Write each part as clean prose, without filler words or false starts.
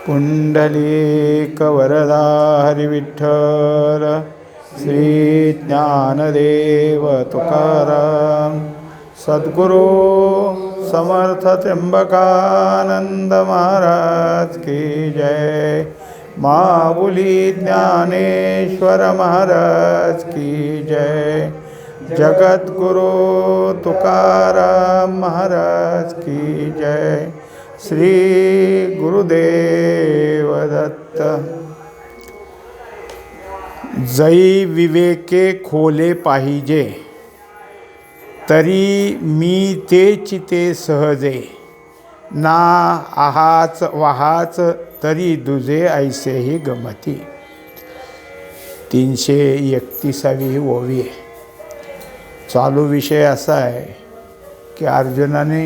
पुंडलीकवरदा हरिविठ्ठल श्री ज्ञानदेव तुकाराम सद्गुरु समर्थ त्र्यंबकानंद महाराज की जय। माऊली ज्ञानेश्वर महाराज की जय। जगद्गुरु तुकाराम महाराज की जय। श्री गुरुदेव दत्त। जै विवेके खोले पाहिजे, तरी मी ते चिते सहजे, ना आहाच वाहाच तरी दुजे ऐसेही गमती। 331वी ओवी आहे। चालू विषय असा आहे की अर्जुनाने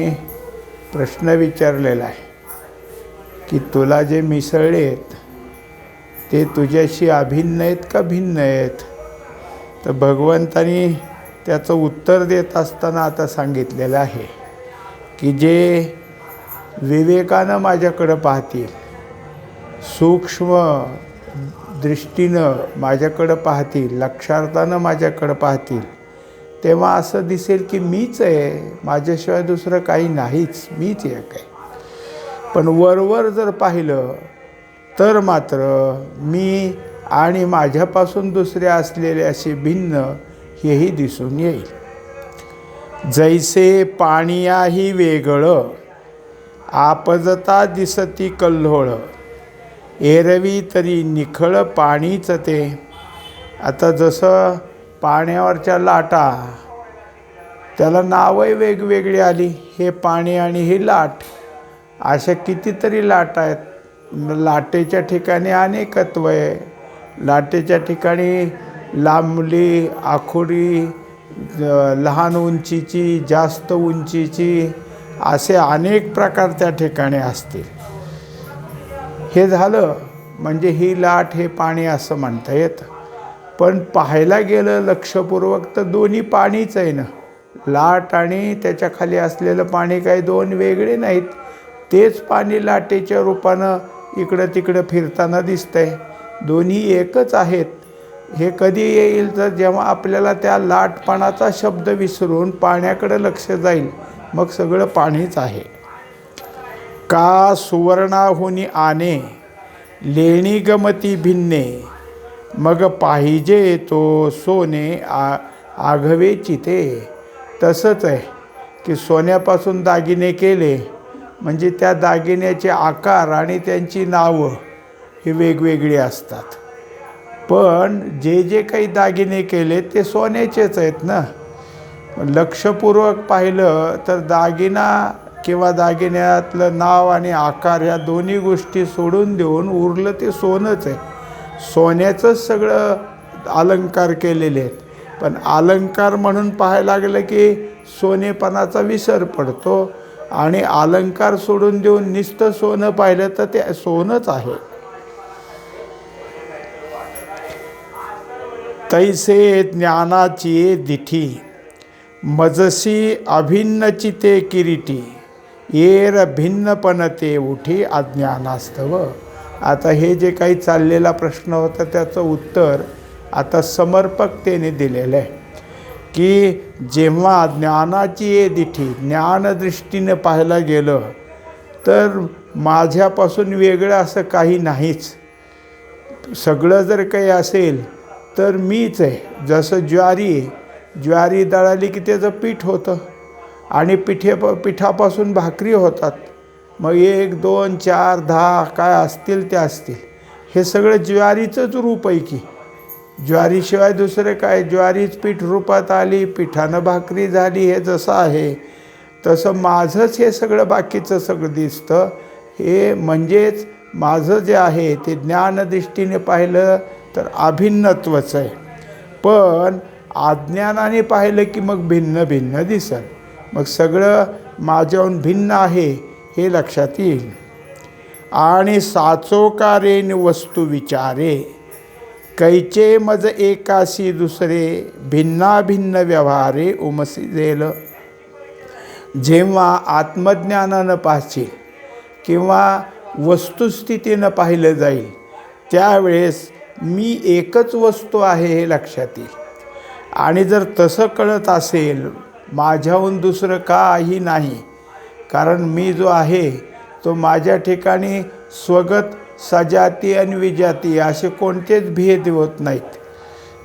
प्रश्न विचारलेला आहे की तुला जे मिसळले आहेत ते तुझ्याशी अभिन्न आहेत का भिन्न आहेत? तर भगवंतानी त्याचं उत्तर देत असताना आता सांगितलेलं आहे की जे विवेकानं माझ्याकडं पाहतील, सूक्ष्म दृष्टीनं माझ्याकडं पाहतील, लक्षार्थानं माझ्याकडं पाहतील, तेव्हा असं दिसेल की मीच आहे, माझ्याशिवाय दुसरं काही नाहीच, मीच एक आहे. पण वरवर जर पाहिलं तर मात्र मी आणि माझ्यापासून दुसरे असलेले असे भिन्न हेही दिसून येईल. जैसे पाणियाही वेगळं, आपजता दिसती कल्होळ, एरवी तरी निखळ पाणीच ते. आता जसं पाण्यावरच्या लाटा, त्याला नावही वेगवेगळी आली, हे पाणी आणि ही लाट. अशा कितीतरी लाटा आहेत. लाटेच्या ठिकाणी अनेकत्व आहे. लाटेच्या ठिकाणी लांबली, आखुडी, लहान उंचीची, जास्त उंचीची, असे अनेक प्रकार त्या ठिकाणी असतील. हे झालं म्हणजे ही लाट, हे पाणी असं म्हणता येतं. पण पाहायला गेलं लक्षपूर्वक तर दोन्ही पाणीच आहे ना. लाट आणि त्याच्या खाली असलेलं पाणी काही दोन वेगळे नाहीत. तेच पाणी लाटेच्या रूपानं इकडं तिकडं फिरताना दिसतंय. दोन्ही एकच आहेत. हे कधी येईल तर जेव्हा आपल्याला त्या लाटपणाचा शब्द विसरून पाण्याकडे लक्ष जाईल, मग सगळं पाणीच आहे. का सुवर्णाहुनी आणे, लेणी गमती भिन्ने, मग पाहिजे तो सोने आघवे चिते. तसंच आहे की सोन्यापासून दागिने केले म्हणजे त्या दागिन्याचे आकार आणि त्यांची नावं ही वेगवेगळी असतात. पण जे जे काही दागिने केले ते सोन्याचेच आहेत ना. लक्षपूर्वक पाहिलं तर दागिना किंवा दागिन्यातलं नाव आणि आकार ह्या दोन्ही गोष्टी सोडून देऊन उरलं ते सोनंच आहे. सोन्याचंच सगळं अलंकार केलेले आहेत. पण अलंकार म्हणून पाहायला लागलं की सोनेपणाचा विसर पडतो आणि अलंकार सोडून देऊन नुसतं सोनं पाहिलं तर ते सोनंच आहे. तैसे ज्ञानाची दिठी, मजसी अभिन्न चिते किरीटी, येर भिन्नपणते उठी अज्ञानास्तव. आता हे जे काही चाललेला प्रश्न होता त्याचं उत्तर आता समर्पकतेने दिलेलं आहे की जेव्हा ज्ञानाची ये दिठी, ज्ञानदृष्टीने पाहायला गेलं तर माझ्यापासून वेगळं असं काही नाहीच. सगळं जर काही असेल तर मीच आहे. जसं ज्वारी दळाली की त्याचं पीठ होतं आणि पिठापासून भाकरी होतात. मग 1, 2, 4, 10 काय असतील ते असतील. हे सगळं ज्वारीचंच रूप आहे की. ज्वारीशिवाय दुसरं काय? ज्वारीच पीठ रूपात आली, पिठानं भाकरी झाली. हे जसं आहे तसं माझंच हे सगळं बाकीचं सगळं दिसतं. हे म्हणजेच माझं जे आहे ते ज्ञानदृष्टीने पाहिलं तर अभिन्नत्वच आहे. पण अज्ञानाने पाहिलं की मग भिन्न भिन्न दिसेल. मग सगळं माझ्याहून भिन्न आहे हे लक्षात येईल. आणि साचोकारेन वस्तू विचारे, कैचे मज एकाशी दुसरे, भिन्नाभिन्न व्यवहारे उमसिजेल. जेव्हा आत्मज्ञानानं पाहशील किंवा वस्तुस्थितीनं पाहिलं जाईल त्यावेळेस मी एकच वस्तू आहे हे लक्षात येईल. आणि जर तसं कळत असेल माझ्याहून दुसरं काही नाही, कारण मी जो आहे तो माझ्या ठिकाणी स्वगत सजाती आणि विजाती असे कोणतेच भेद होत नाहीत.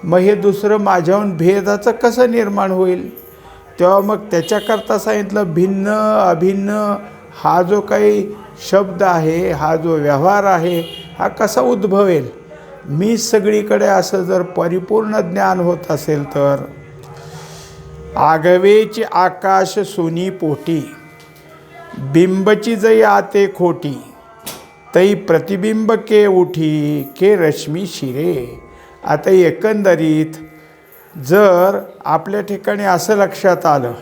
मग हे दुसरं माझ्याहून भेदाचं कसं निर्माण होईल? तेव्हा मग त्याच्याकरता सांगितलं भिन्न अभिन्न हा जो काही शब्द आहे, हा जो व्यवहार आहे, हा कसा उद्भवेल? मी सगळीकडे असं जर परिपूर्ण ज्ञान होत असेल तर आगवेची आकाश सोनी पोटी बिंबची जई आते खोटी तई प्रतिबिंब के उठी के रश्मी शिरे. आता एकंदरीत जर आपल्या ठिकाणी असं लक्षात आलं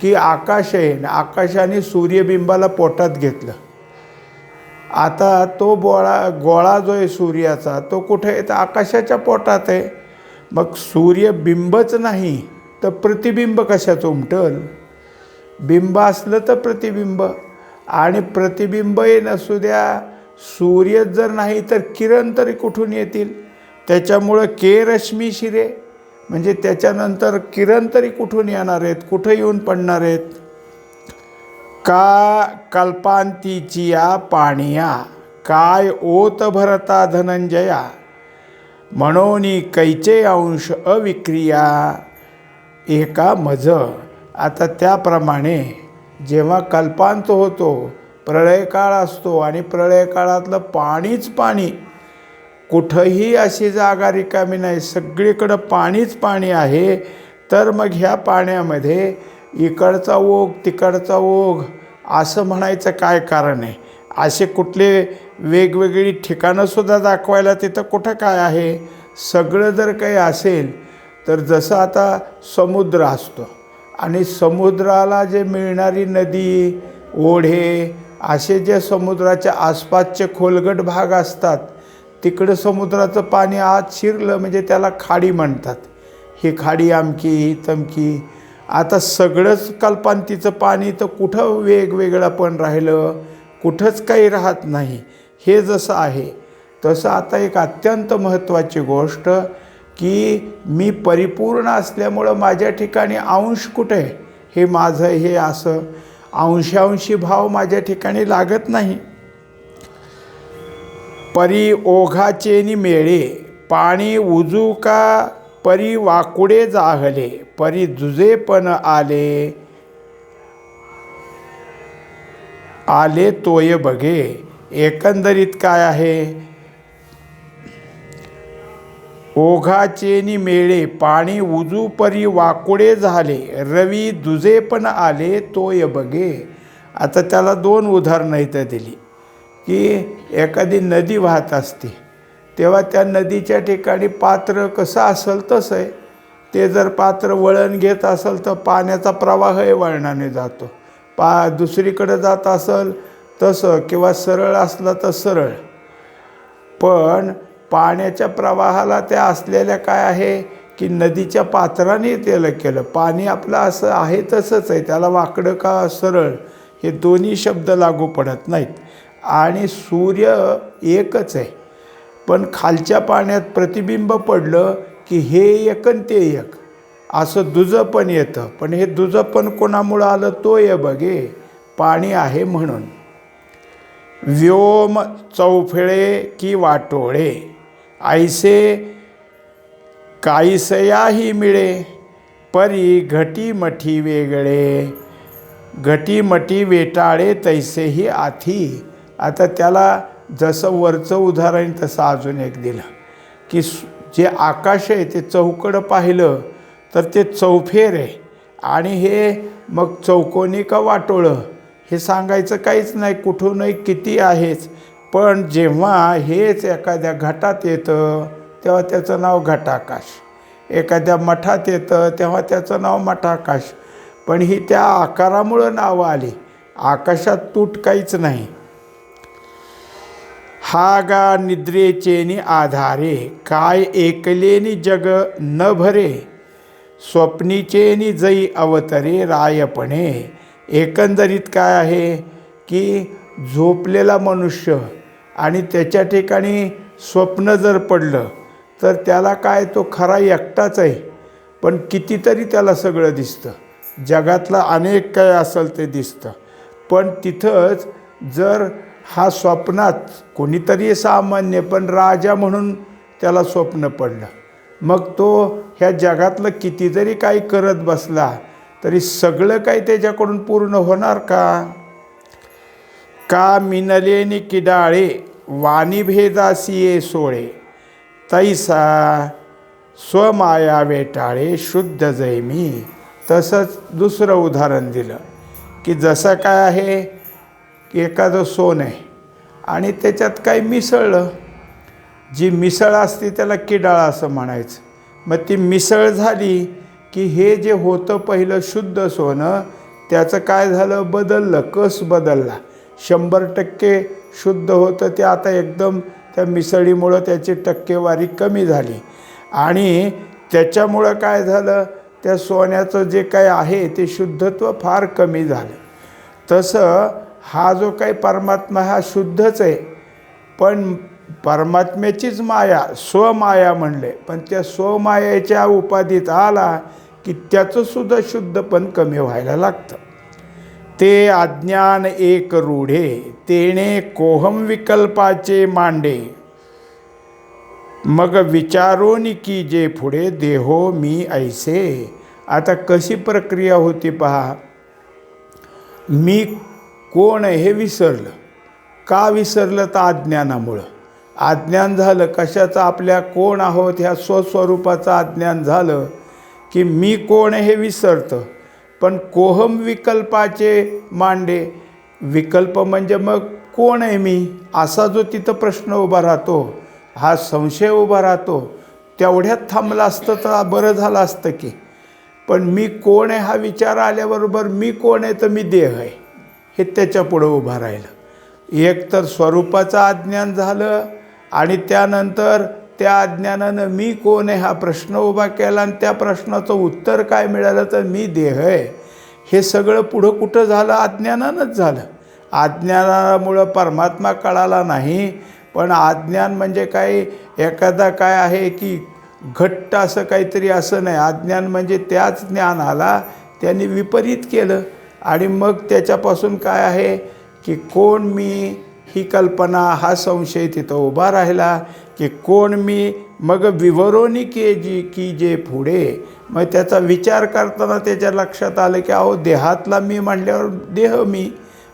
की आकाश आहे, आकाशाने सूर्यबिंबाला पोटात घेतलं. आता तो गोळा जो आहे सूर्याचा तो कुठे आहे? तर आकाशाच्या पोटात आहे. मग सूर्यबिंबच नाही तर प्रतिबिंब कशाचं उमटल? बिंब असलं तर प्रतिबिंब, आणि प्रतिबिंबही नसू द्या, सूर्य जर नाही तर किरण तरी कुठून येतील? त्याच्यामुळं के रश्मी शिरे म्हणजे त्याच्यानंतर किरण तरी कुठून येणार आहेत, कुठं येऊन पडणार आहेत? का कल्पांतीचिया पाणिया काय ओत भरता धनंजया म्हणोनी कैचे अंश अविक्रिया एका मज. आता त्याप्रमाणे जेव्हा कल्पांत होतो, प्रळयकाळ असतो आणि प्रळयकाळातलं पाणीच पाणी, कुठंही अशी जागा रिकामी नाही, सगळीकडं पाणीच पाणी आहे. तर मग ह्या पाण्यामध्ये इकडचा ओघ तिकडचा ओघ असं म्हणायचं काय कारण आहे? असे कुठले वेगवेगळी ठिकाणंसुद्धा दाखवायला तिथं कुठं काय आहे? सगळं जर काही असेल तर जसं आता समुद्र असतो आणि समुद्राला जे मिळणारी नदी ओढे असे जे समुद्राच्या आसपासचे खोलगट भाग असतात तिकडं समुद्राचं पाणी आत शिरलं म्हणजे त्याला खाडी म्हणतात. ही खाडी अमकी ही तमकी. आता सगळंच कल्पांतीचं पाणी तर कुठं वेगवेगळं पण राहिलं? कुठंच काही राहत नाही. हे जसं आहे तसं आता एक अत्यंत महत्त्वाची गोष्ट की मी परिपूर्ण असल्यामुळं माझ्या ठिकाणी अंश कुठे आहे? हे माझं हे असं अंशांशी भाव माझ्या ठिकाणी लागत नाही. परी ओघाचेनी मेळे पाणी उजू का परी वाकुडे जाहले परी जुजेपण आले आले तोय बघे. एकंदरीत काय आहे? ओघाचेनी मेळे पाणी उजू परी वाकुडे झाले रवी दुजे पण आले तोय बघे. आता त्याला दोन उदाहरणं इथं दिली की एखादी नदी वाहत असते तेव्हा त्या नदीच्या ठिकाणी पात्र कसं असेल तसं आहे. ते जर पात्र वळण घेत असेल तर पाण्याचा प्रवाहही वळणाने जातो. दुसरीकडे जात असेल तसं, किंवा सरळ असला तर सरळ. पण पाण्याच्या प्रवाहाला त्या असलेल्या काय आहे की नदीच्या पात्राने त्याला केलं. पाणी आपलं असं आहे तसंच आहे, त्याला वाकडं का सरळ हे दोन्ही शब्द लागू पडत नाहीत. आणि सूर्य एकच आहे, पण खालच्या पाण्यात प्रतिबिंब पडलं की हे एक आणि ते एक असं दुजं पण येतं. पण हे दुजं पण कोणामुळं आलं? तो ये बघे पाणी आहे म्हणून. व्योम चौफेळे की वाटोळे ऐसे काहीसयाही मिळे परी घटीमठी वेगळे घटीमठी वेटाळे तैसेही आथी. आता त्याला जसं वरचं उदाहरण तसं अजून एक दिलं की जे आकाश आहे ते चौकडं पाहिलं तर ते चौफेर आहे, आणि हे मग चौकोनी का वाटोळं हे सांगायचं काहीच नाही, कुठूनही किती आहेच. पण जेव्हा हेच एखाद्या घटात येतं तेव्हा त्याचं नाव घटाकाश, एखाद्या मठात येतं तेव्हा त्याचं नाव मठाकाश. पण ही त्या आकारामुळं नावं आली, आकाशात तूट काहीच नाही. हा गा निद्रेचेनी आधारे काय एकलेनी जग न भरे स्वप्नीचेनी जई अवतरे रायपणे. एकंदरीत काय आहे की झोपलेला मनुष्य आणि त्याच्या ठिकाणी स्वप्न जर पडलं तर त्याला काय, तो खरा एकटाच आहे, पण कितीतरी त्याला सगळं दिसतं, जगातलं अनेक काय असेल ते दिसतं. पण तिथंच जर हा स्वप्नात कोणीतरी सामान्य पण राजा म्हणून त्याला स्वप्न पडलं, मग तो ह्या जगातलं किती जरी काही करत बसला तरी सगळं काही त्याच्याकडून पूर्ण होणार का? का मिनलेनी किडाळे वाणी भेदासिये सोळे, तैसा स्वमाया वेटाळे शुद्ध जैमी. तसंच दुसरं उदाहरण दिलं की जसं काय आहे की एखादं सोन आहे आणि त्याच्यात काही मिसळलं, जी मिसळ असते त्याला किडाळ असं म्हणायचं. मग ती मिसळ झाली की हे जे होतं पहिलं शुद्ध सोनं त्याचं काय झालं, बदललं, कस बदलला. 100% शुद्ध होतं ते आता एकदम त्या मिसळीमुळं त्याची टक्केवारी कमी झाली आणि त्याच्यामुळं काय झालं, त्या सोन्याचं जे काय आहे ते शुद्धत्व फार कमी झालं. तसं हा जो काही परमात्मा हा शुद्धच आहे, पण परमात्म्याचीच माया स्वमाया म्हणले, पण त्या स्वमायेच्या उपाधीत आला की त्याचंसुद्धा शुद्ध पण कमी व्हायला लागतं. ते अज्ञान एक रूढे तेणे कोहम विकल्पाचे मांडे, मग विचारोनी की जे पुढे देहो मी ऐसे. आता कशी प्रक्रिया होती पहा. मी कोण आहे हे विसरलं. का विसरलं? तर अज्ञानामुळं. अज्ञान झालं कशाचं, आपल्या कोण आहोत ह्या स्वस्वरूपाचं अज्ञान झालं की मी कोण आहे हे विसरतं. पण कोहम विकल्पाचे मांडे, विकल्प म्हणजे मग कोण आहे मी असा जो तिथं प्रश्न उभा राहतो, हा संशय उभा राहतो, तेवढ्यात थांबलं असतं तर बरं झालं असतं की. पण मी कोण आहे हा विचार आल्याबरोबर मी कोण आहे तर मी देह आहे हे त्याच्या पुढं उभं राहिलं. एक तर स्वरूपाचं अज्ञान झालं आणि त्यानंतर त्या अज्ञानानं मी कोण आहे हा प्रश्न उभा केला आणि त्या प्रश्नाचं उत्तर काय मिळालं तर मी देह आहे. हे सगळं पुढं कुठं झालं? अज्ञानानंच झालं. अज्ञानामुळं परमात्मा कळाला नाही. पण अज्ञान म्हणजे काय, एखादा काय आहे की घट्ट असं काहीतरी असं नाही. अज्ञान म्हणजे त्याच ज्ञानाला त्यांनी विपरीत केलं आणि मग त्याच्यापासून काय आहे की कोण मी ही कल्पना, हा संशय तिथं उभा राहिला की कोण मी. मग विवरोनी की जे पुढे, मग त्याचा विचार करताना त्याच्या लक्षात आलं की अहो देहातला मी म्हणल्यावर देह मी,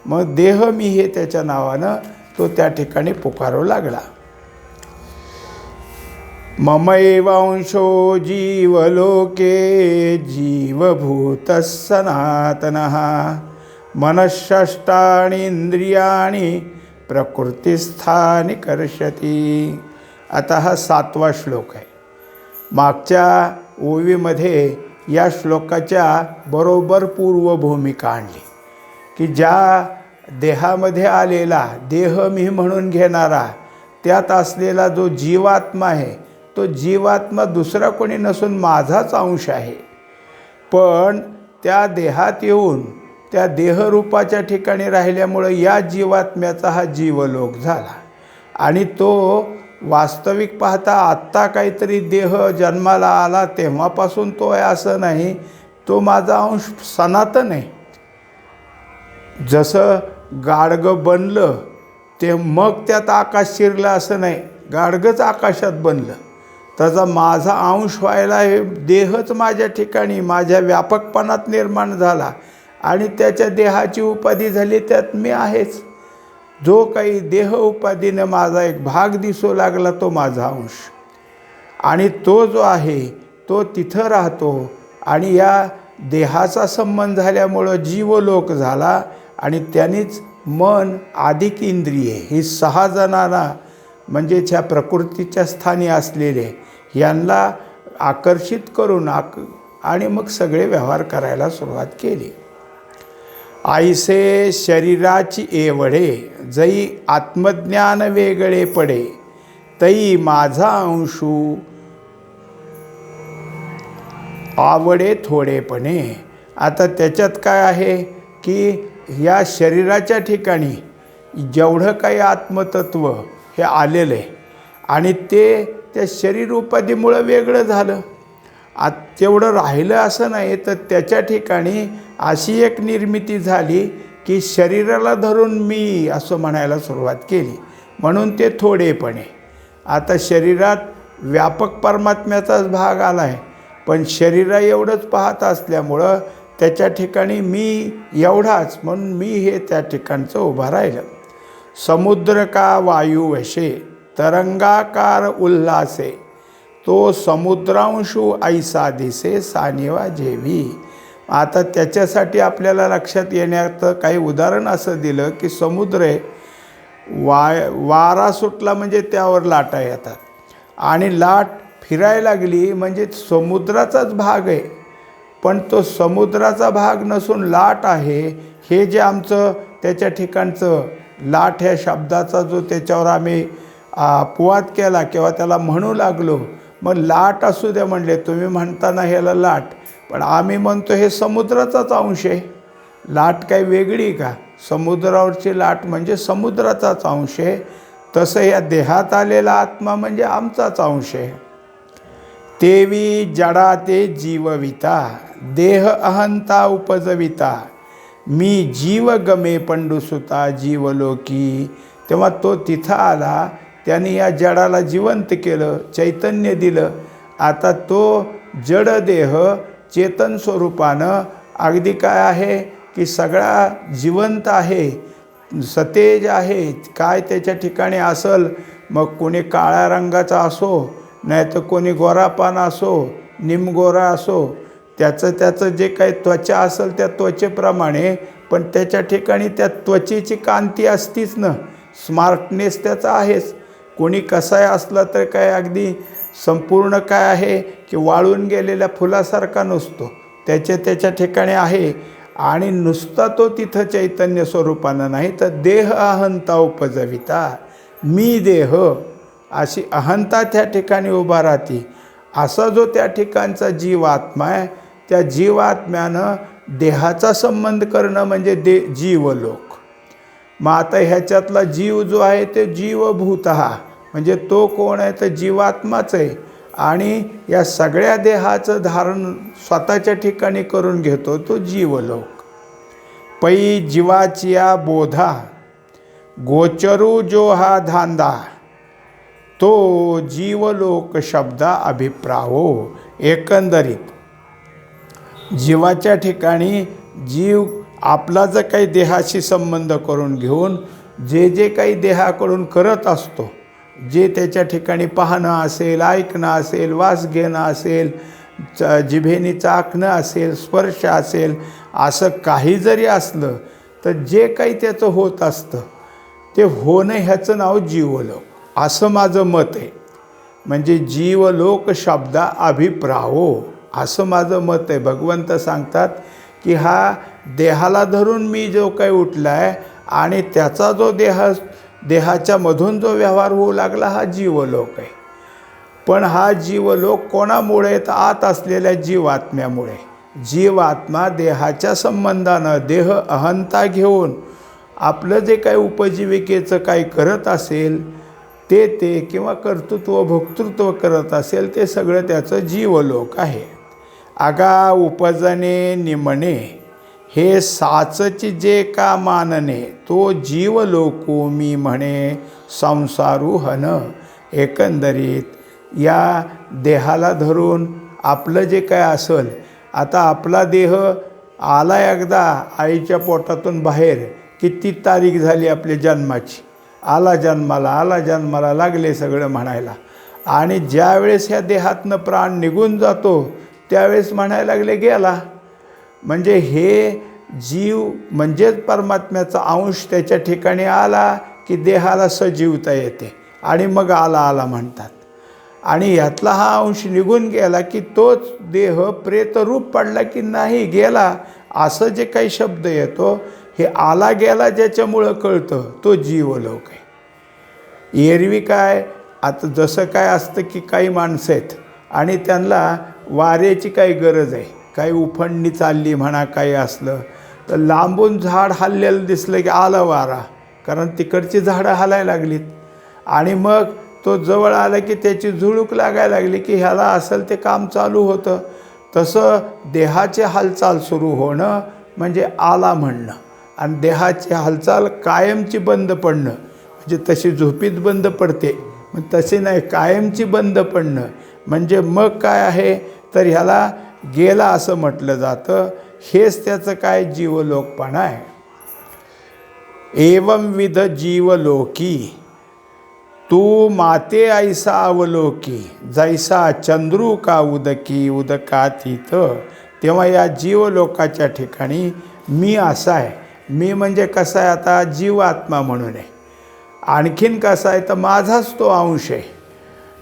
मग देह मी हे त्याच्या नावानं तो त्या ठिकाणी पुकारू लागला. ममैवांशो जीवलोके जीवभूतः सनातनः मनःषष्ठानि इंद्रियाणि प्रकृतिस्थानि कर्षति. आता हा 7वा श्लोक आहे. मागच्या ओवीमध्ये या श्लोकाच्या बरोबर पूर्वभूमिका आणली की ज्या देहामध्ये आलेला, देह मी म्हणून घेणारा, त्यात असलेला जो जीवात्मा आहे तो जीवात्मा दुसरा कोणी नसून माझाच अंश आहे. पण त्या देहात येऊन त्या देहरूपाच्या ठिकाणी राहिल्यामुळं या जीवात्म्याचा हा जीवलोक झाला आणि तो वास्तविक पाहता आत्ता काहीतरी देह जन्माला आला तेव्हापासून तो आहे असं नाही. तो माझा अंश सनातन आहे. जसं गाडगं बनलं ते मग त्यात आकाश शिरलं असं नाही, गाडगंच आकाशात बनलं. त्याचा माझा अंश व्हायला हे देहच माझ्या ठिकाणी माझ्या व्यापकपणात निर्माण झाला आणि त्याच्या देहाची उपाधी झाली, त्यात मी आहेच. जो काही देह उपाधीनं माझा एक भाग दिसू लागला तो माझा अंश आणि तो जो आहे तो तिथं राहतो आणि या देहाचा संबंध झाल्यामुळं जीवलोक झाला आणि त्यानेच मन अधिक इंद्रिये ही 6 जणांना म्हणजे त्या प्रकृतीच्या स्थानी असलेले यांना आकर्षित करून आणि मग सगळे व्यवहार करायला सुरुवात केली. ऐसे शरीराची एवढे जई आत्मज्ञान वेगळे पडे, तई माझा अंशू आवडे थोडेपणे. आता त्याच्यात काय आहे की या शरीराच्या ठिकाणी जेवढं काही आत्मतत्व हे आलेलं आहे आणि ते त्या शरीर उपाधीमुळं वेगळं झालं. तेवढं राहिलं असं नाही, तर त्याच्या ठिकाणी अशी एक निर्मिती झाली की शरीराला धरून मी असं म्हणायला सुरुवात केली, म्हणून ते थोडेपणे. आता शरीरात व्यापक परमात्म्याचाच भाग आला आहे, पण शरीरा एवढंच पाहत असल्यामुळं त्याच्या ठिकाणी मी एवढाच, म्हणून मी हे त्या ठिकाणचं उभं राहिलं. समुद्र का वायू वशे तरंगाकार उल्हासे, तो समुद्रांशू ऐसा दिसे सानिवा जेवी. आता त्याच्यासाठी आपल्याला लक्षात येण्याचं काही उदाहरण असं दिलं की समुद्र आहे, वारा सुटला म्हणजे त्यावर लाटा येतात आणि लाट फिरायला लागली म्हणजे समुद्राचाच भाग आहे, पण तो समुद्राचा भाग नसून लाट आहे. हे जे आमचं त्याच्या ठिकाणचं लाट ह्या शब्दाचा जो त्याच्यावर आम्ही अपवाद केला किंवा त्याला म्हणू लागलो, मग लाट असू द्या म्हणले, तुम्ही म्हणताना ह्याला लाट, पण आम्ही म्हणतो हे समुद्राचाच अंश आहे. लाट काही वेगळी का? समुद्रावरची लाट म्हणजे समुद्राचाच अंश आहे. तसं या देहात आलेला आत्मा म्हणजे आमचाच अंश आहे. तेवी जडा ते जीवविता देह अहंता उपजविता, मी जीव गमे पंडुसुता जीवलोकी. तेव्हा तो तिथं आला, त्याने या जडाला जिवंत केलं, चैतन्य दिलं. आता तो जड देह चेतन स्वरूपानं अगदी काय आहे की सगळा जिवंत आहे, सतेज आहे. काय त्याच्या ठिकाणी असल, मग कोणी काळ्या रंगाचा असो, नाही तर कोणी गोरापान असो, निमगोरा असो, त्याचं जे काही त्वचा असेल त्या त्वचेप्रमाणे, पण त्याच्या ठिकाणी त्या त्वचेची कांती असतीच ना, स्मार्टनेस त्याचा आहेच. कोणी कसाही असला तर काय अगदी संपूर्ण काय आहे की वाळून गेलेल्या फुलासारखा नसतो, त्याच्या ठिकाणी आहे. आणि नुसता तो तिथं चैतन्य स्वरूपानं नाही, तर देह अहंता उपजविता, मी देह अशी अहंता त्या ठिकाणी उभा राहते. असा जो त्या ठिकाणचा जीवात्मा आहे, त्या जीवात्म्यानं देहाचा संबंध करणं म्हणजे जीवलोक. मग आता ह्याच्यातला जीव जो आहे ते जीवभूत हा, म्हणजे तो कोण आहे तर जीवात्माच आहे. आणि या सगळ्या देहाचं धारण स्वतःच्या ठिकाणी करून घेतो तो जीवलोक. पै जीवाचिया बोधा गोचरू जो हा धांदा, तो जीवलोक शब्दा अभिप्रावो. एकंदरीत जीवाच्या ठिकाणी जीव आपला जर काही देहाशी संबंध करून घेऊन जे काही देहाकडून करत असतो, जे त्याच्या ठिकाणी पाहणं असेल, ऐकणं असेल, वास घेणं असेल, जिभेने चाखणं असेल, स्पर्श असेल, असं काही जरी असलं तर जे काही त्याचं होत असतं ते होणं ह्याचं नाव जीवलोक, असं माझं मत आहे. म्हणजे जीवलोक शब्दा अभिप्रावो असं माझं मत आहे. भगवंत सांगतात की हा देहाला धरून मी जो काही उठला आहे आणि त्याचा जो देहाच्या मधून जो व्यवहार होऊ लागला हा जीवलोक आहे. पण हा जीवलोक कोणामुळे? तर आत असलेल्या जीवात्म्यामुळे. जीवात्मा देहाच्या संबंधानं देह अहंता घेऊन आपलं जे काही उपजीविकेचं काही करत असेल ते किंवा कर्तृत्व भोक्तृत्व करत असेल ते सगळं त्याचं जीवलोक आहे. आगा उपजने निमणे हे साचची जे का मानणे, तो जीवलोको मी म्हणे संसारू हन. एकंदरीत या देहाला धरून आपलं जे काय असेल, आता आपला देह आला एकदा आईच्या पोटातून बाहेर, किती तारीख झाली आपल्या जन्माची, आला जन्माला लागले सगळं म्हणायला. आणि ज्यावेळेस ह्या देहातनं प्राण निघून जातो त्यावेळेस म्हणायला लागले गेला. म्हणजे हे जीव म्हणजेच परमात्म्याचा अंश त्याच्या ठिकाणी आला की देहाला सजीवता येते आणि मग आला म्हणतात. आणि यातला हा अंश निघून गेला की तोच देह प्रेतरूप पडला की नाही गेला, असं जे काही शब्द येतो हे आला गेला ज्याच्यामुळं कळतं तो जीवलोक आहे. एरवी काय आता जसं काय असतं की काही माणसं आहेत आणि त्यांना वाऱ्याची काही गरज आहे, काही उफणणी चालली म्हणा, काही असलं तर लांबून झाड हललेलं दिसलं की आलं वारा, कारण तिकडची झाडं हालायला लागलीत आणि मग तो जवळ आला की त्याची झुळूक लागायला लागली की ह्याला असेल ते काम चालू होतं. तसं देहाची हालचाल सुरू होणं म्हणजे आला म्हणणं आणि देहाची हालचाल कायमची बंद पडणं म्हणजे तशी झोपीत बंद पडते, मग तसे नाही, कायमची बंद पडणं म्हणजे मग काय आहे तर ह्याला गेला असं म्हटलं जातं. हेच त्याचं काय जीवलोकपणा आहे. एवंविध जीवलोकी तू माते ऐसा अवलोकी जैसा चंद्रू का उदकी उदकातीत. तेव्हा या जीवलोकाच्या ठिकाणी मी असा आहे. मी म्हणजे कसा आहे आता जीवात्मा म्हणून आहे. आणखीन कसा आहे तर माझाच तो अंश आहे.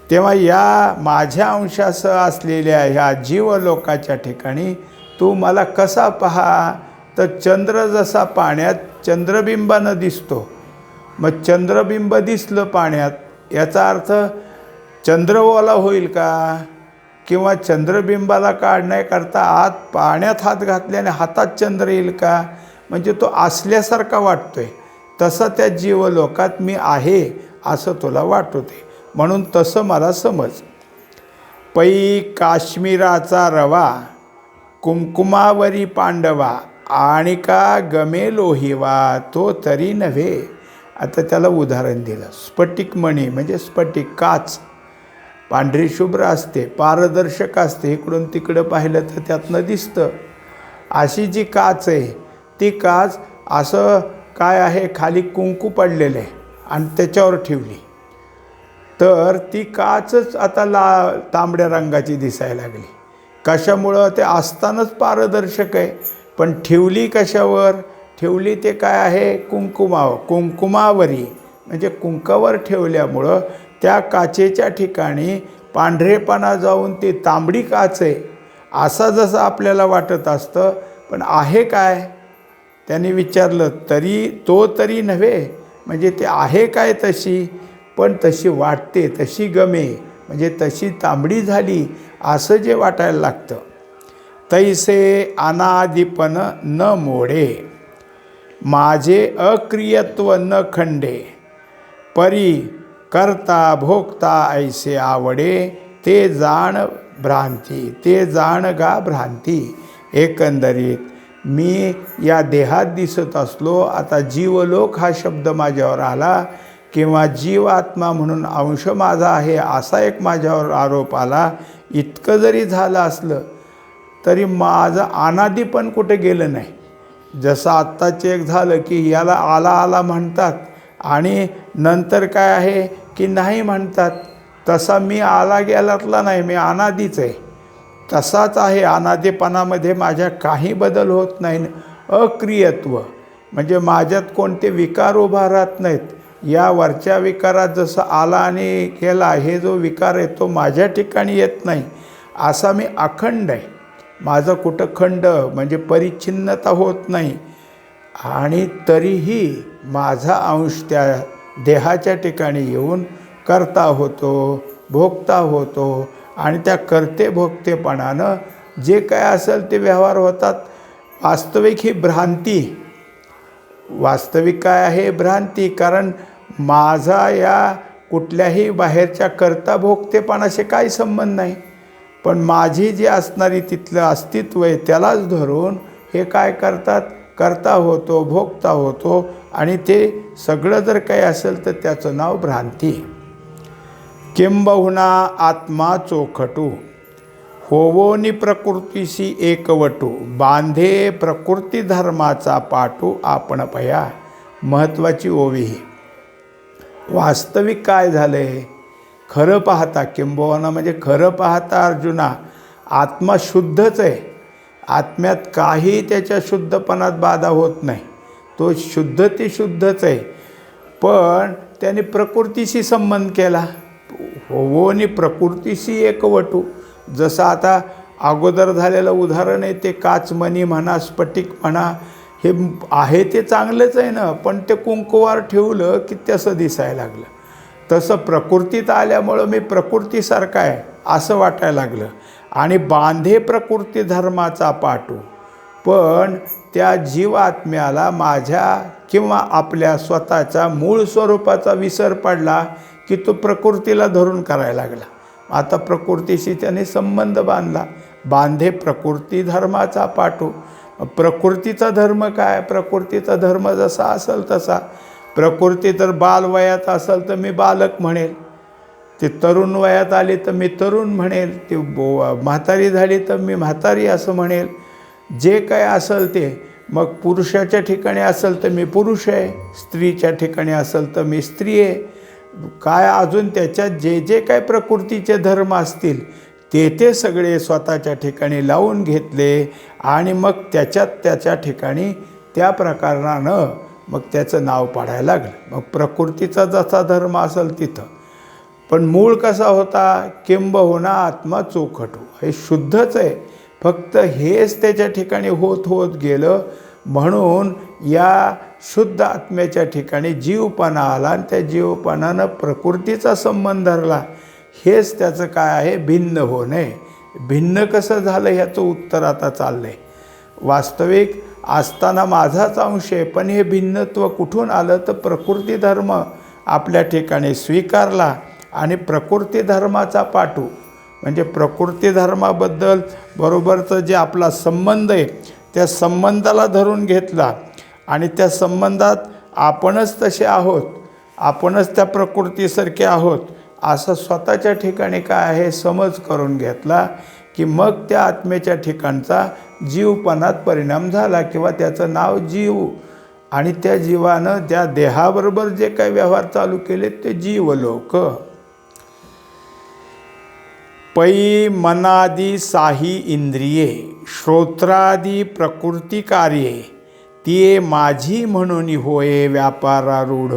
तेव्हा या माझ्या अंशासह असलेल्या ह्या जीवलोकाच्या ठिकाणी तू मला कसा पहा तर चंद्र जसा पाण्यात चंद्रबिंबानं दिसतो. मग चंद्रबिंब दिसलं पाण्यात याचा अर्थ चंद्र ओला होईल का? किंवा चंद्रबिंबाला काढण्याकरता आत पाण्यात हात घातल्याने हातात चंद्र येईल का? म्हणजे तो असल्यासारखा वाटतोय. तसं त्या जीवलोकात मी आहे असं तुला वाटते, म्हणून तसं मला समज. पै काश्मीराचा रवा कुंकुमावरी पांडवा आणि का गमे लोहिवा तो तरी नव्हे. आता त्याला उदाहरण दिलं. स्फटिकमणी म्हणजे स्फटिक काच पांढरी शुभ्र असते, पारदर्शक असते, इकडून तिकडं पाहिलं तर त्यातनं दिसतं. अशी जी काच आहे ती काच असं काय आहे खाली कुंकू पडलेलं आहे आणि त्याच्यावर ठेवली तर ती काचच आता तांबड्या रंगाची दिसायला लागली. कशामुळं? ते असतानाच पारदर्शक आहे, पण ठेवली कशावर? ठेवली ते काय आहे कुंकुमावरी म्हणजे कुंकावर ठेवल्यामुळं त्या काचेच्या ठिकाणी पांढरेपणा जाऊन ती तांबडी काच आहे असा जसं आपल्याला वाटत असतं. पण आहे काय? त्यांनी विचारलं. तरी नव्हे म्हणजे ते आहे काय तशी, पण तशी वाटते, तशी गमे म्हणजे तशी तांबडी झाली असं जे वाटायला लागतं. तैसे अनादिपण न मोडे माझे अक्रियत्व न खंडे परी करता भोगता ऐसे आवडे ते जाण भ्रांती ते जाण गा भ्रांती. एकंदरीत मी या देहात दिसत असलो, आता जीवलोक हा शब्द माझ्यावर आला किंवा जीवात्मा म्हणून अंश माझा आहे असा एक माझ्यावर आरोप आला. इतकं जरी झालं असलं तरी माझं अनादिपण कुठे गेलं नाही. जसं आत्ताचे एक झालं की याला आला आला म्हणतात आणि नंतर काय आहे की नाही म्हणतात, तसा मी आला गेलातला नाही, मी अनादीच आहे. तसाच आहे. अनादेपणामध्ये माझ्या काही बदल होत नाही. अक्रियत्व म्हणजे माझ्यात कोणते विकार उभा राहत नाहीत. या वरच्या विकारात जसं आला आणि गेला हे जो विकार आहे तो माझ्या ठिकाणी येत नाही. असा मी अखंड आहे. माझं कुठं खंड म्हणजे परिच्छिन्नता होत नाही आणि तरीही माझा अंश त्या देहाच्या ठिकाणी येऊन करता होतो, भोगता होतो आणि त्या करते भोगतेपणानं जे काय असेल ते व्यवहार होतात. वास्तविक ही भ्रांती. वास्तविक काय आहे? भ्रांती. कारण माझा या कुठल्याही बाहेरच्या करता भोगतेपणाशी काही संबंध नाही, पण माझी जी असणारी तिथलं अस्तित्व आहे त्यालाच धरून हे काय करतात, करता होतो, भोगता होतो आणि ते सगळं जर काही असेल तर त्याचं नाव भ्रांती. किंबहुना आत्मा चोखटू होवोनी प्रकृतीशी एकवटू बांधे प्रकृती धर्माचा पाटू आपण पया. महत्त्वाची ओवी ही. वास्तविक काय झालं आहे खरं पाहता, किंबहुना म्हणजे खरं पाहता अर्जुना, आत्मा शुद्धच आहे. आत्म्यात काही त्याच्या शुद्धपणात बाधा होत नाही. तो शुद्ध ती शुद्धच आहे, पण त्याने प्रकृतीशी संबंध केला. होवोनी प्रकृतीशी एकवटू. जसं आता अगोदर झालेलं उदाहरण आहे ते काचमणी म्हणा, स्फटिक म्हणा, हे आहे ते चांगलंच आहे ना, पण ते कुंकवावर ठेवलं की तसं दिसायला लागलं. तसं प्रकृतीत आल्यामुळं मी प्रकृतीसारखा आहे असं वाटायला लागलं आणि बांधे प्रकृती धर्माचा पाटू. पण त्या जीवात्म्याला माझ्या किंवा आपल्या स्वतःच्या मूळ स्वरूपाचा विसर पडला की तो प्रकृतीला धरून करायला लागला. आता प्रकृतीशी त्याने संबंध बांधला. बांधे प्रकृती धर्माचा पाठू. प्रकृतीचा धर्म काय? प्रकृतीचा धर्म जसा असेल तसा. प्रकृती तर बालवयात असेल तर मी बालक म्हणेल, ते तरुण वयात आली तर मी तरुण म्हणेल, ती म्हातारी झाली तर मी म्हातारी असं म्हणेल. जे काय असेल ते. मग पुरुषाच्या ठिकाणी असेल तर मी पुरुष आहे, स्त्रीच्या ठिकाणी असेल तर मी स्त्री आहे. काय अजून त्याच्यात जे जे काय प्रकृतीचे धर्म असतील ते सगळे स्वतःच्या ठिकाणी लावून घेतले आणि मग त्याच्या ठिकाणी त्या प्रकारानं मग त्याचं नाव पाडायला लागलं. मग प्रकृतीचा जसा धर्म असेल तिथं. पण मूळ कसा होता? किंबहुना आत्मा चोखटू. हे शुद्धच आहे, फक्त हेच त्याच्या ठिकाणी होत होत गेलं. म्हणून या शुद्ध आत्म्याच्या ठिकाणी जीवपणा आला आणि त्या जीवपणानं प्रकृतीचा संबंध धरला. हेच त्याचं काय आहे? भिन्न होणे. भिन्न कसं झालं ह्याचं उत्तर आता चाललं आहे. वास्तविक असताना माझाच अंश आहे, पण हे भिन्नत्व कुठून आलं? तर प्रकृती धर्म आपल्या ठिकाणी स्वीकारला आणि प्रकृती धर्माचा पाठू म्हणजे प्रकृती धर्माबद्दल बरोबरचं जे आपला संबंध आहे त्या संबंधाला धरून घेतला आणि त्या संबंधात आपणच तसे आहोत, आपणच त्या प्रकृतीसारखे आहोत असं स्वतःच्या ठिकाणी काय आहे समज करून घेतला की मग त्या आत्म्याच्या ठिकाणचा जीवपणात परिणाम झाला किंवा त्याचं नाव जीव. आणि त्या जीवानं त्या देहाबरोबर जे काही व्यवहार चालू केले ते जीवलोक. पै मनादी साही इंद्रिये श्रोत्रादी प्रकृती कार्ये ती माझी म्हणून होय व्यापारारूढ.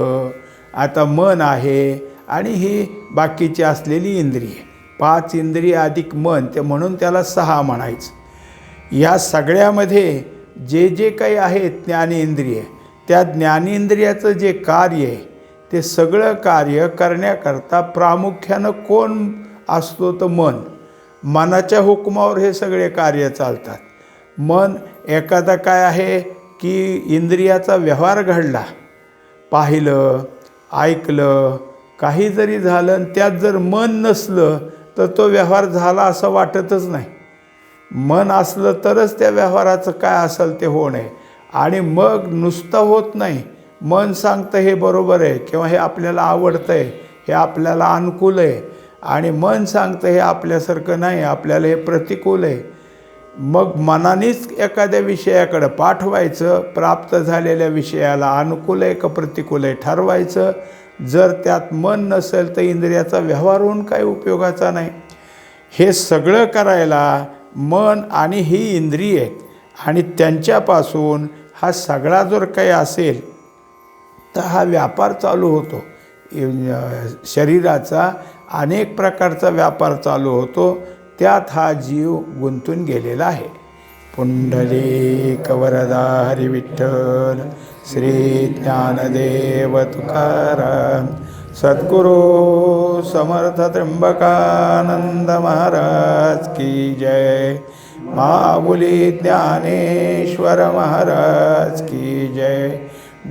आता मन आहे आणि ही बाकीची असलेली इंद्रिये, 5 इंद्रिय अधिक मन, ते म्हणून त्याला 6 म्हणायचं. या सगळ्यामध्ये जे जे काही आहे ज्ञानेंद्रिय, त्या ज्ञानेंद्रियाचं जे कार्य आहे ते सगळं कार्य करण्याकरता प्रामुख्यानं कोण असतो? तर मन. मनाच्या हुकमावर हे सगळे कार्य चालतात. मन एखादा काय आहे की इंद्रियाचा व्यवहार घडला, पाहिलं, ऐकलं, काही जरी झालं आणि त्यात जर मन नसलं तर तो व्यवहार झाला असं वाटतच नाही. मन असलं तरच त्या व्यवहाराचं काय असेल ते होणे. आणि मग नुसतं होत नाही. मन सांगतं हे बरोबर आहे किंवा हे आपल्याला आवडतं आहे, हे आपल्याला अनुकूल आहे, आणि मन सांगतं हे आपल्यासारखं नाही, आपल्याला हे प्रतिकूल आहे. मग मनानेच एखाद्या विषयाकडे पाठवायचं, प्राप्त झालेल्या विषयाला अनुकूल आहे का प्रतिकूल आहे ठरवायचं. जर त्यात मन नसेल तर इंद्रियाचा व्यवहार होऊन काही उपयोगाचा नाही. हे सगळं करायला मन आणि ही इंद्रिय आहेत आणि त्यांच्यापासून हा सगळा जर काही असेल तर हा व्यापार चालू होतो. शरीराचा अनेक प्रकारचा व्यापार चालू होतो. त्यात हा जीव गुंतून गेलेला आहे. पुंडलिक वरदा हरी विठ्ठल श्री ज्ञानदेव तुकाराम सद्गुरु समर्थ त्र्यंबकानंद महाराज की जय. माऊली ज्ञानेश्वर महाराज की जय.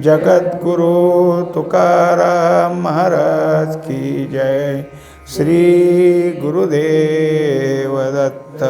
जगद्गुरु तुकाराम महाराज की जय. श्री गुरुदेव दत्त.